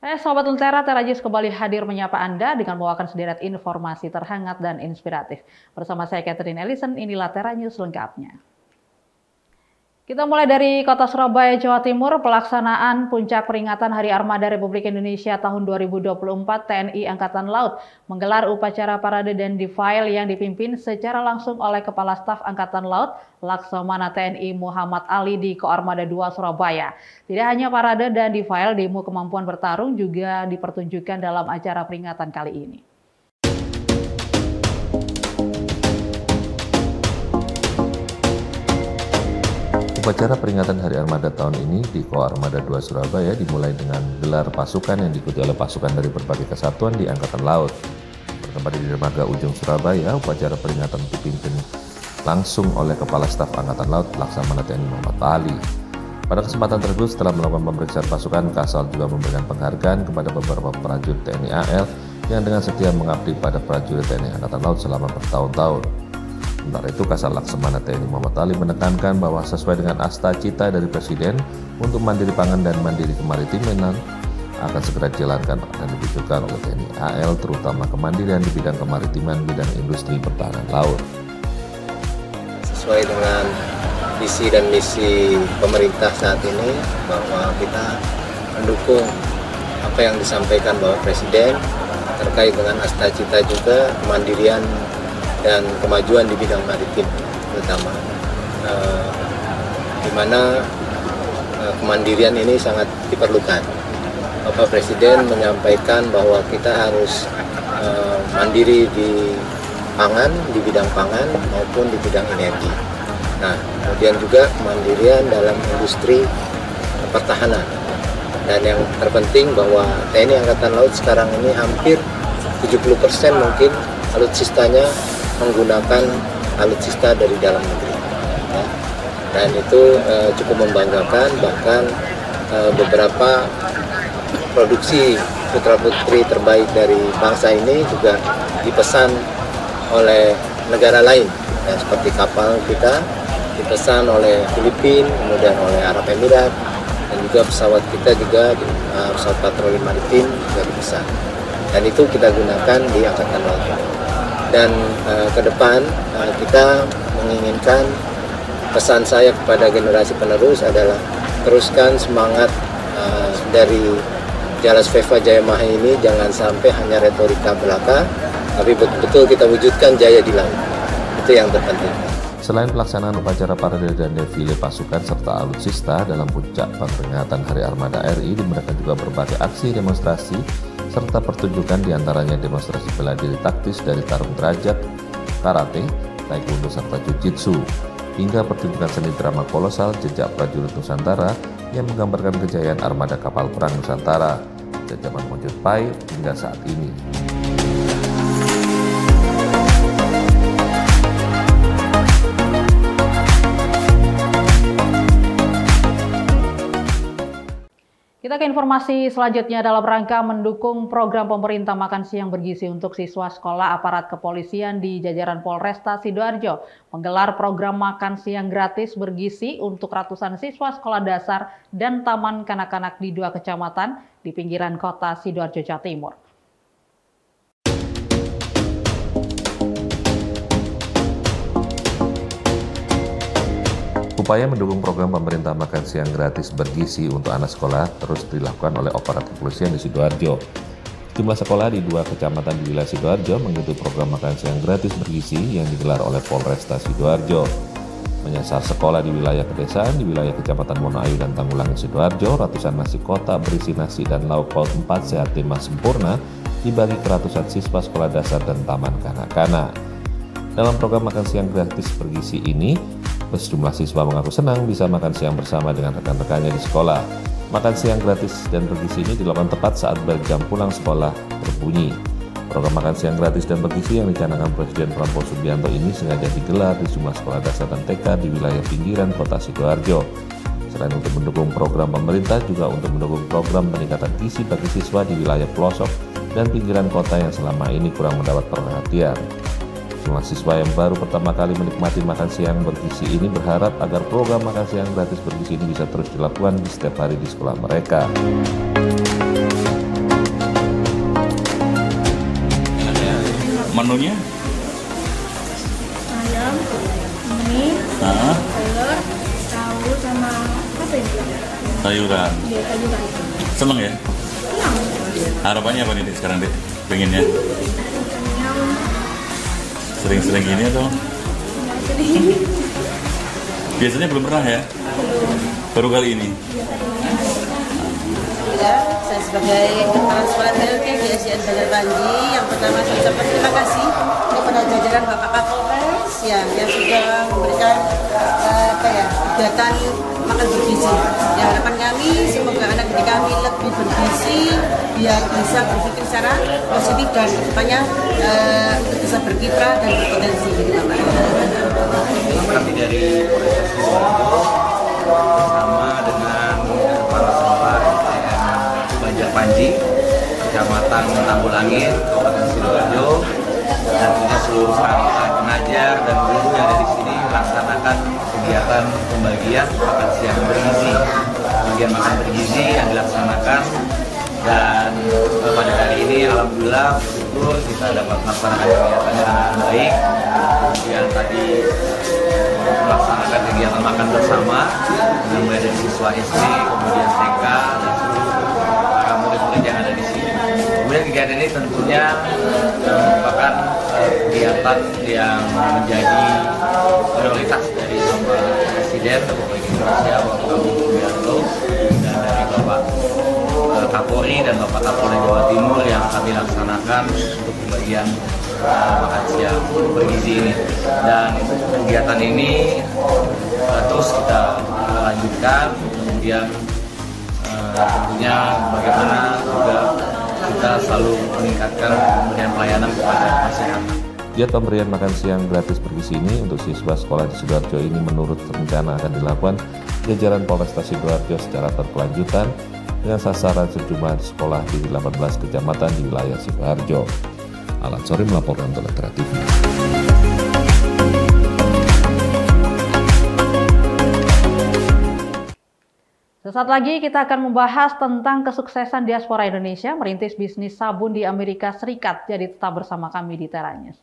Sobat Lentera, Terajis kembali hadir menyapa Anda dengan membawakan sederet informasi terhangat dan inspiratif. Bersama saya Catherine Ellison, inilah Tera News lengkapnya. Kita mulai dari Kota Surabaya, Jawa Timur. Pelaksanaan puncak peringatan Hari Armada Republik Indonesia tahun 2024, TNI Angkatan Laut menggelar upacara parade dan defile yang dipimpin secara langsung oleh Kepala Staf Angkatan Laut Laksamana TNI Muhammad Ali di Koarmada 2 Surabaya. Tidak hanya parade dan defile, demo kemampuan bertarung juga dipertunjukkan dalam acara peringatan kali ini. Upacara peringatan Hari Armada tahun ini di Koarmada 2 Surabaya dimulai dengan gelar pasukan yang diikuti oleh pasukan dari berbagai kesatuan di Angkatan Laut. Bertempat di Dermaga Ujung Surabaya, upacara peringatan dipimpin langsung oleh Kepala Staf Angkatan Laut Laksamana TNI Muhammad Ali. Pada kesempatan tersebut, setelah melakukan pemeriksaan pasukan, Kasal juga memberikan penghargaan kepada beberapa prajurit TNI AL yang dengan setia mengabdi pada prajurit TNI Angkatan Laut selama bertahun-tahun. Sementara itu, Kasal Laksamana TNI Muhammad Ali menekankan bahwa sesuai dengan asta cita dari Presiden untuk mandiri pangan dan mandiri kemaritiman akan segera dijalankan dan diwujudkan oleh TNI AL, terutama kemandirian di bidang kemaritiman, bidang industri pertahanan laut. Sesuai dengan visi dan misi pemerintah saat ini, bahwa kita mendukung apa yang disampaikan Bapak Presiden terkait dengan asta cita juga kemandirian dan kemajuan di bidang maritim, terutama di mana kemandirian ini sangat diperlukan. Bapak Presiden menyampaikan bahwa kita harus mandiri di pangan, di bidang pangan maupun di bidang energi. Nah, kemudian juga kemandirian dalam industri pertahanan. Dan yang terpenting bahwa TNI Angkatan Laut sekarang ini hampir 70% mungkin alutsistanya menggunakan alutsista dari dalam negeri, ya. Dan itu cukup membanggakan. Bahkan beberapa produksi putra-putri terbaik dari bangsa ini juga dipesan oleh negara lain, ya, seperti kapal kita dipesan oleh Filipina, kemudian oleh Arab Emirat, dan juga pesawat kita juga pesawat patroli maritim juga dipesan, dan itu kita gunakan di Angkatan Laut. Dan ke depan kita menginginkan, pesan saya kepada generasi penerus adalah teruskan semangat dari Jalas Veva Jayamaha ini, jangan sampai hanya retorika belaka, tapi betul-betul kita wujudkan jaya di laut. Itu yang terpenting. Selain pelaksanaan upacara parade dan defile pasukan serta alutsista dalam puncak peringatan Hari Armada RI, dimeriahkan juga berbagai aksi demonstrasi serta pertunjukan, diantaranya demonstrasi bela diri taktis dari tarung derajat, karate, taekwondo serta jujitsu, hingga pertunjukan seni drama kolosal Jejak Prajurit Nusantara yang menggambarkan kejayaan armada kapal perang Nusantara sejak zaman Mojopahit hingga saat ini. Kita ke informasi selanjutnya. Dalam rangka mendukung program pemerintah makan siang bergizi untuk siswa sekolah, aparat kepolisian di jajaran Polresta Sidoarjo menggelar program makan siang gratis bergizi untuk ratusan siswa sekolah dasar dan taman kanak-kanak di 2 kecamatan di pinggiran kota Sidoarjo, Jawa Timur. Upaya mendukung program pemerintah makan siang gratis bergizi untuk anak sekolah terus dilakukan oleh aparat kepolisian di Sidoarjo. Jumlah sekolah di 2 kecamatan di wilayah Sidoarjo mengikuti program makan siang gratis bergizi yang digelar oleh Polresta Sidoarjo. Menyasar sekolah di wilayah pedesaan di wilayah Kecamatan Monoayu dan Tanggulangi Sidoarjo, ratusan nasi kotak berisi nasi dan lauk paut 4 sehat 5 sempurna dibagi ke ratusan siswa sekolah dasar dan taman kanak-kanak. Dalam program makan siang gratis bergizi ini, sejumlah siswa mengaku senang bisa makan siang bersama dengan rekan-rekannya di sekolah. Makan siang gratis dan bergizi ini dilakukan tepat saat jam pulang sekolah berbunyi. Program makan siang gratis dan bergizi yang dicanangkan Presiden Prabowo Subianto ini sengaja digelar di sejumlah sekolah dasar dan TK di wilayah pinggiran kota Sidoarjo. Selain untuk mendukung program pemerintah, juga untuk mendukung program peningkatan gizi bagi siswa di wilayah pelosok dan pinggiran kota yang selama ini kurang mendapat perhatian. Semua siswa yang baru pertama kali menikmati makan siang bergizi ini berharap agar program makan siang gratis bergizi ini bisa terus dilakukan di setiap hari di sekolah mereka. Menunya? Ayam, mie, Nah, telur, tahu sama apa ini? sayuran. Iya, sayuran. Seneng ya? Senang. Harapannya apa nih Dek, sekarang Dek? Pengennya Yang sering-sering gini atau? sering. Biasanya belum pernah ya? Baru kali ini? Ya, saya sebagai kepala sekolah TLK di SDN Bandar Panji, yang pertama saya ucapkan terima kasih kepada jajaran Bapak Kapolres yang sudah memberikan kegiatan makan bergizi. Ya, harapan kami semoga anak didik kami lebih bergizi biar bisa berpikir secara positif dan kedepannya bisa berkiprah dan berpotensi gitu Bapak. Kami dari Polres Sidoarjo bersama dengan kepala sekolah SDN Banjar Panji, Kecamatan Tambulangit, Kabupaten Sidoarjo, dan tentunya seluruh pengajar dan guru yang ada di sini melaksanakan kegiatan pembagian makan siang bergizi. Pembagian makan bergizi yang dilaksanakan, dan pada hari ini alhamdulillah bersyukur kita dapat melaksanakan kegiatannya dengan baik. Kemudian tadi melaksanakan kegiatan makan bersama mulai dari siswa SD, kemudian TK, dan seluruh para murid-murid yang ada di sini. Kemudian kegiatan ini tentunya merupakan kegiatan yang menjadi prioritas dari Bapak Presiden Republik Indonesia Bapak Prabowo Subianto dan dari Bapak Kapolri dan Bapak Kapolda Jawa Timur yang kami laksanakan untuk pembagian makan siang bergizi ini. Dan kegiatan ini terus kita lanjutkan, kemudian tentunya bagaimana juga kita selalu meningkatkan pemberian pelayanan kepada masyarakat. Giat pemberian makan siang gratis bergizi ini untuk siswa sekolah di Sidoarjo ini menurut rencana akan dilakukan jajaran Polresta Sidoarjo secara berkelanjutan dengan sasaran sejumlah sekolah di 18 kecamatan di wilayah Sidoarjo. Alan Sori melaporkan untuk Lentera TV. Sesaat lagi kita akan membahas tentang kesuksesan diaspora Indonesia merintis bisnis sabun di Amerika Serikat. Jadi tetap bersama kami di Tera News.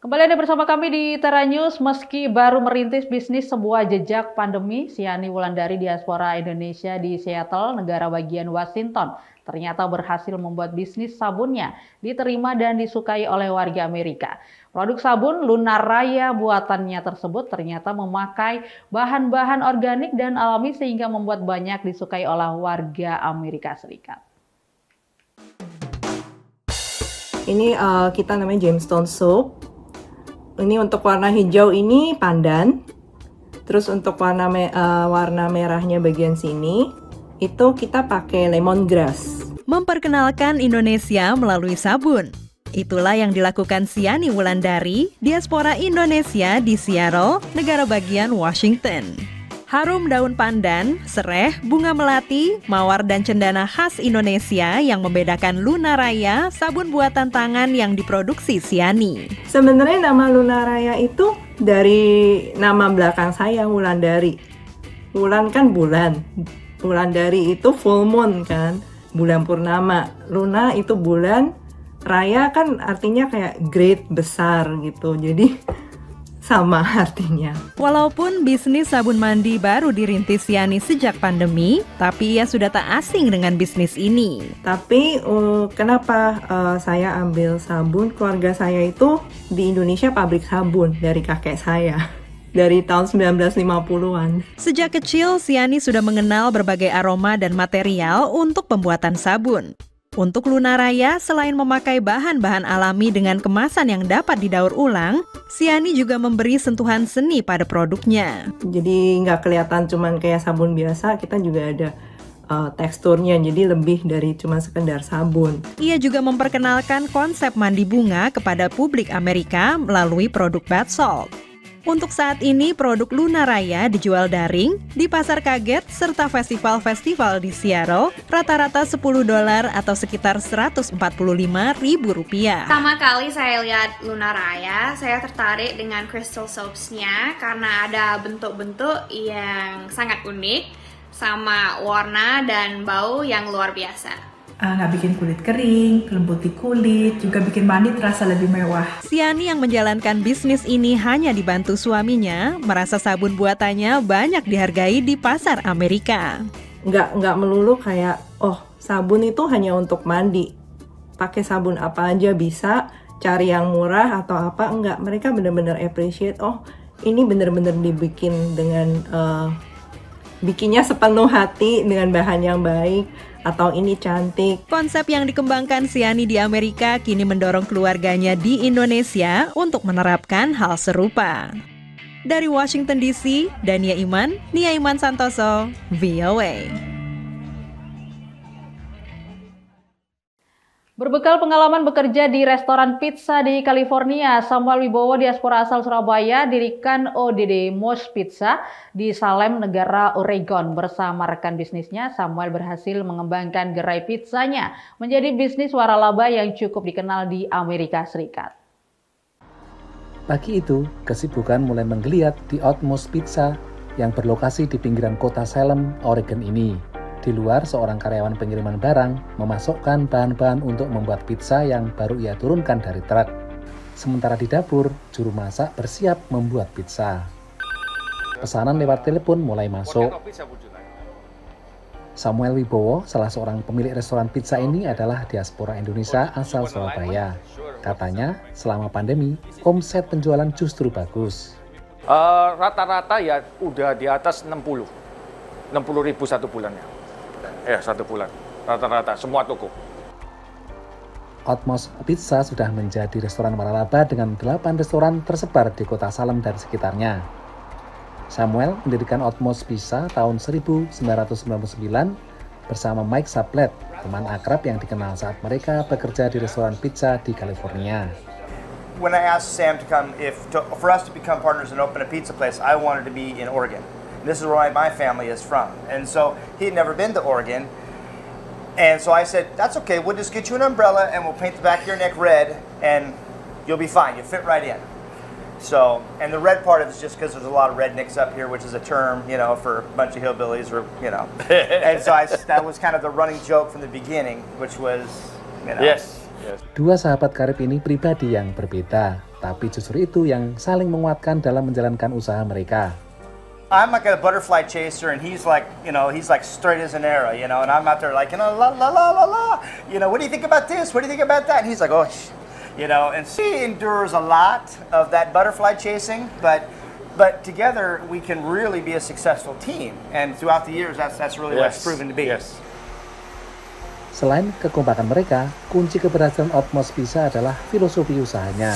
Kembali Anda bersama kami di Tera News. Meski baru merintis bisnis sebuah jejak pandemi, Siani Wulandari diaspora Indonesia di Seattle, negara bagian Washington, ternyata berhasil membuat bisnis sabunnya diterima dan disukai oleh warga Amerika. Produk sabun Lunaraya buatannya tersebut ternyata memakai bahan-bahan organik dan alami sehingga membuat banyak disukai oleh warga Amerika Serikat. Ini kita namanya Gemstone Soap. Ini untuk warna hijau ini pandan. Terus untuk warna merahnya bagian sini itu kita pakai lemongrass. Memperkenalkan Indonesia melalui sabun. Itulah yang dilakukan Siani Wulandari, diaspora Indonesia di Seattle, negara bagian Washington. Harum daun pandan, sereh, bunga melati, mawar dan cendana khas Indonesia yang membedakan Lunaraya, sabun buatan tangan yang diproduksi Siani. Sebenarnya nama Lunaraya itu dari nama belakang saya, Wulandari. Wulan kan bulan. Wulandari itu full moon kan, bulan purnama. Luna itu bulan, raya kan artinya kayak great, besar gitu. Jadi sama artinya. Walaupun bisnis sabun mandi baru dirintis Siani sejak pandemi, tapi ia sudah tak asing dengan bisnis ini. Tapi kenapa saya ambil sabun? Keluarga saya itu di Indonesia pabrik sabun dari kakek saya. Dari tahun 1950-an. Sejak kecil, Siani sudah mengenal berbagai aroma dan material untuk pembuatan sabun. Untuk Lunaraya, selain memakai bahan-bahan alami dengan kemasan yang dapat didaur ulang, Siani juga memberi sentuhan seni pada produknya. Jadi nggak kelihatan cuman kayak sabun biasa, kita juga ada teksturnya, jadi lebih dari cuma sekedar sabun. Ia juga memperkenalkan konsep mandi bunga kepada publik Amerika melalui produk bath salt. Untuk saat ini, produk Lunaraya dijual daring di pasar kaget serta festival-festival di Seattle, rata-rata $10 atau sekitar Rp145.000. Pertama kali saya lihat Lunaraya, saya tertarik dengan crystal soaps-nya karena ada bentuk-bentuk yang sangat unik, sama warna dan bau yang luar biasa. Nggak bikin kulit kering, lembuti kulit, juga bikin mandi terasa lebih mewah. Siani yang menjalankan bisnis ini hanya dibantu suaminya, merasa sabun buatannya banyak dihargai di pasar Amerika. Nggak melulu kayak, oh sabun itu hanya untuk mandi. Pakai sabun apa aja bisa, cari yang murah atau apa, enggak. Mereka benar-benar appreciate, oh ini benar-benar dibikin dengan, bikinnya sepenuh hati dengan bahan yang baik, atau ini cantik. Konsep yang dikembangkan Siani di Amerika kini mendorong keluarganya di Indonesia untuk menerapkan hal serupa. Dari Washington DC, Dania Iman, Nia Iman Santoso, VOA. Berbekal pengalaman bekerja di restoran pizza di California, Samuel Wibowo diaspora asal Surabaya dirikan ODD Mo's Pizza di Salem, negara Oregon. Bersama rekan bisnisnya, Samuel berhasil mengembangkan gerai pizzanya menjadi bisnis waralaba yang cukup dikenal di Amerika Serikat. Pagi itu, kesibukan mulai menggeliat di Mo's Pizza yang berlokasi di pinggiran kota Salem, Oregon ini. Di luar, seorang karyawan pengiriman barang memasukkan bahan-bahan untuk membuat pizza yang baru ia turunkan dari truk. Sementara di dapur, juru masak bersiap membuat pizza. Pesanan lewat telepon mulai masuk. Samuel Wibowo, salah seorang pemilik restoran pizza ini adalah diaspora Indonesia asal Surabaya. Katanya, selama pandemi, omset penjualan justru bagus. Rata-rata ya udah di atas 60.000 satu bulannya. Ya, satu bulan. Rata-rata, semua toko. Mo's Pizza sudah menjadi restoran waralaba dengan 8 restoran tersebar di kota Salem dan sekitarnya. Samuel mendirikan Mo's Pizza tahun 1999 bersama Mike Saplet, teman akrab yang dikenal saat mereka bekerja di restoran pizza di California. When I asked Sam to come, for us to become partners and open a pizza place, I wanted to be in Oregon. This is where my family is from. And so he had never been to Oregon. And so I said, that's okay, we'll just get you an umbrella and we'll paint the back of your neck red and you'll be fine, you'll fit right in. So, and the red part of it is just because there's a lot of rednecks up here, which is a term, you know, for a bunch of hillbillies or, you know. And so that was kind of the running joke from the beginning, which was, you know. Yes. Dua sahabat karib ini pribadi yang berbeda. tapi justru itu yang saling menguatkan dalam menjalankan usaha mereka. I'm like a butterfly chaser, and he's like straight as an arrow, and I'm out there like, la la la la la, what do you think about this? What do you think about that? And he's like, oh, and she endures a lot of that butterfly chasing, but together we can really be a successful team, and throughout the years that's really what it's proven to be. Yes. Selain kekompakan mereka, kunci keberhasilan Otmos Pizza adalah filosofi usahanya.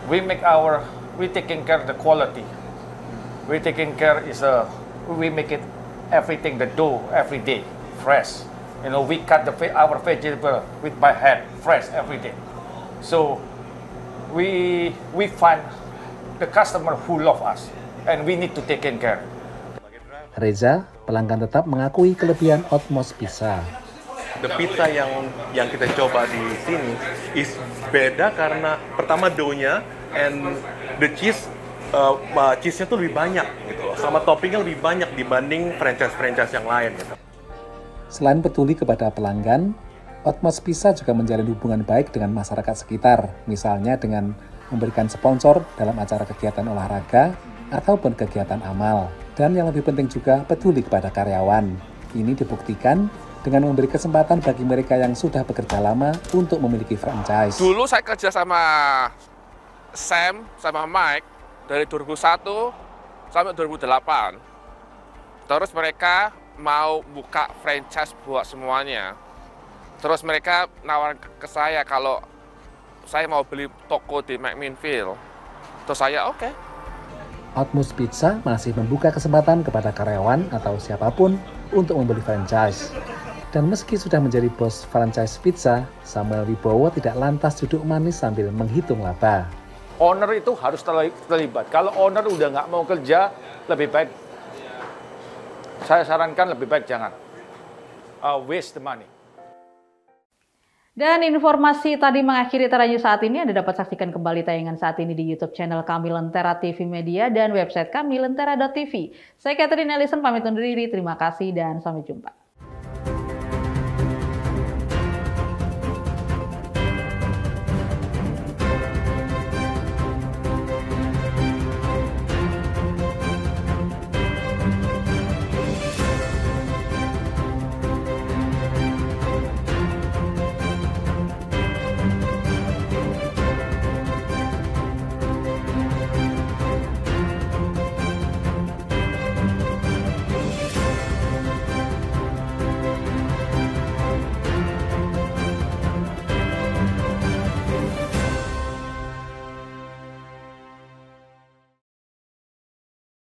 We taking care of the quality. We taking care we make it everything the dough every day fresh. We cut our vegetable with by hand fresh every day. So we find the customer who love us and we need to take care. Reza, pelanggan tetap mengakui kelebihan Otmos Pizza. The pizza yang kita coba di sini is beda karena pertama dough-nya and the cheese-nya tuh lebih banyak gitu, sama toppingnya lebih banyak dibanding franchise yang lain gitu. Selain peduli kepada pelanggan, Otmos Pizza juga menjalin hubungan baik dengan masyarakat sekitar, misalnya dengan memberikan sponsor dalam acara kegiatan olahraga ataupun kegiatan amal. Dan yang lebih penting juga peduli kepada karyawan. Ini dibuktikan dengan memberi kesempatan bagi mereka yang sudah bekerja lama untuk memiliki franchise. Dulu saya kerja sama Sam, sama Mike, dari 2001 sampai 2008. Terus mereka mau buka franchise buat semuanya. Terus mereka nawarin ke saya kalau saya mau beli toko di McMinnville. Terus saya oke. Otmos Pizza masih membuka kesempatan kepada karyawan atau siapapun untuk membeli franchise. Dan meski sudah menjadi bos franchise pizza, Samuel Wibowo tidak lantas duduk manis sambil menghitung laba. Owner itu harus terlibat. Kalau owner udah nggak mau kerja, lebih baik, saya sarankan lebih baik jangan. Waste the money. Dan informasi tadi mengakhiri Tera News saat ini. Anda dapat saksikan kembali tayangan saat ini di YouTube channel kami Lentera TV Media dan website kami lentera.tv. Saya Catherine Ellison pamit undur diri. Terima kasih dan sampai jumpa.